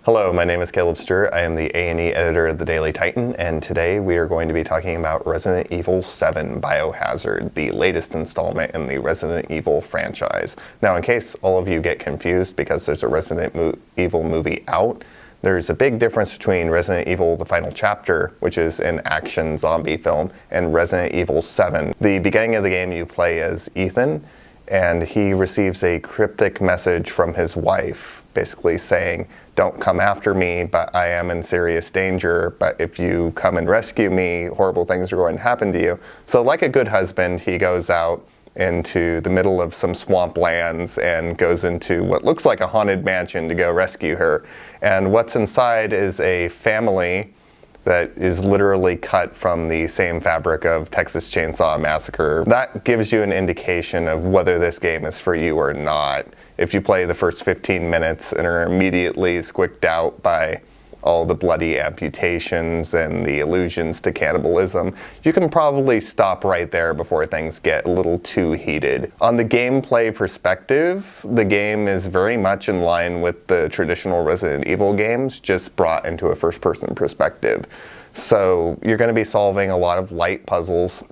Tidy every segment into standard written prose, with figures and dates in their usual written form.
Hello, my name is Caleb Stewart. I am the A&E editor of the Daily Titan, and today we are going to be talking about Resident Evil 7 Biohazard, the latest installment in the Resident Evil franchise. Now, in case all of you get confused because there's a Resident Evil movie out, there's a big difference between Resident Evil The Final Chapter, which is an action zombie film, and Resident Evil 7. The beginning of the game you play as Ethan, and he receives a cryptic message from his wife, basically saying, "Don't come after me, but I am in serious danger, but if you come and rescue me, horrible things are going to happen to you." So like a good husband, he goes out into the middle of some swamp lands and goes into what looks like a haunted mansion to go rescue her. And what's inside is a family that is literally cut from the same fabric of Texas Chainsaw Massacre. That gives you an indication of whether this game is for you or not. If you play the first 15 minutes and are immediately squicked out by all the bloody amputations and the allusions to cannibalism, you can probably stop right there before things get a little too heated. On the gameplay perspective, the game is very much in line with the traditional Resident Evil games, just brought into a first-person perspective. So you're going to be solving a lot of light puzzles.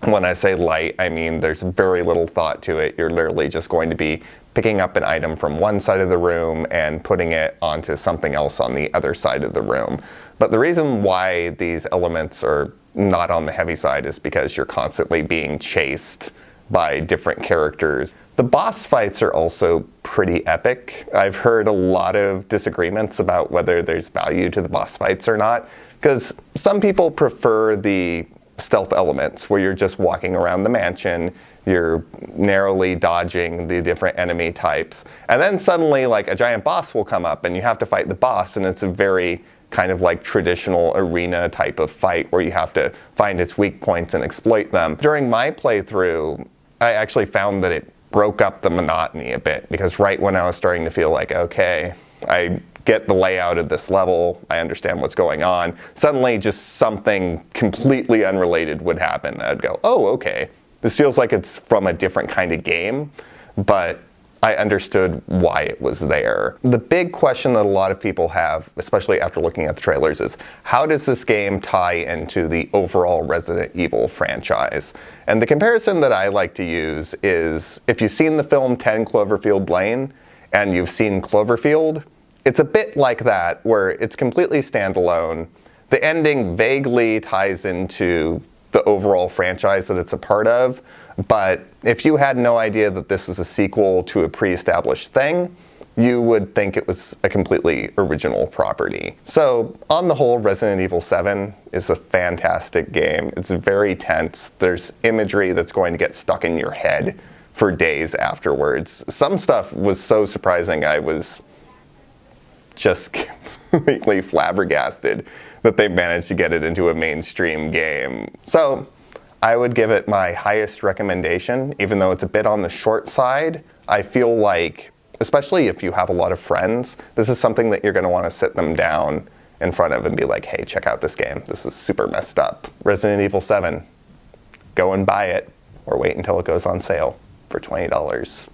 When I say light, I mean there's very little thought to it. You're literally just going to be picking up an item from one side of the room and putting it onto something else on the other side of the room. But the reason why these elements are not on the heavy side is because you're constantly being chased by different characters. The boss fights are also pretty epic. I've heard a lot of disagreements about whether there's value to the boss fights or not, because some people prefer the stealth elements where you're just walking around the mansion, you're narrowly dodging the different enemy types, and then suddenly like a giant boss will come up and you have to fight the boss, and it's a very kind of like traditional arena type of fight where you have to find its weak points and exploit them. During my playthrough, I actually found that it broke up the monotony a bit, because right when I was starting to feel like, okay, I get the layout of this level, I understand what's going on, suddenly just something completely unrelated would happen. I'd go, oh, okay, this feels like it's from a different kind of game, but I understood why it was there. The big question that a lot of people have, especially after looking at the trailers, is how does this game tie into the overall Resident Evil franchise? And the comparison that I like to use is, if you've seen the film 10 Cloverfield Lane and you've seen Cloverfield, it's a bit like that, where it's completely standalone. The ending vaguely ties into the overall franchise that it's a part of, but if you had no idea that this was a sequel to a pre-established thing, you would think it was a completely original property. So on the whole, Resident Evil 7 is a fantastic game. It's very tense. There's imagery that's going to get stuck in your head for days afterwards. Some stuff was so surprising I was just completely flabbergasted that they managed to get it into a mainstream game. So I would give it my highest recommendation, even though it's a bit on the short side. I feel like, especially if you have a lot of friends, this is something that you're going to want to sit them down in front of and be like, hey, check out this game. This is super messed up. Resident Evil 7, go and buy it, or wait until it goes on sale for $20.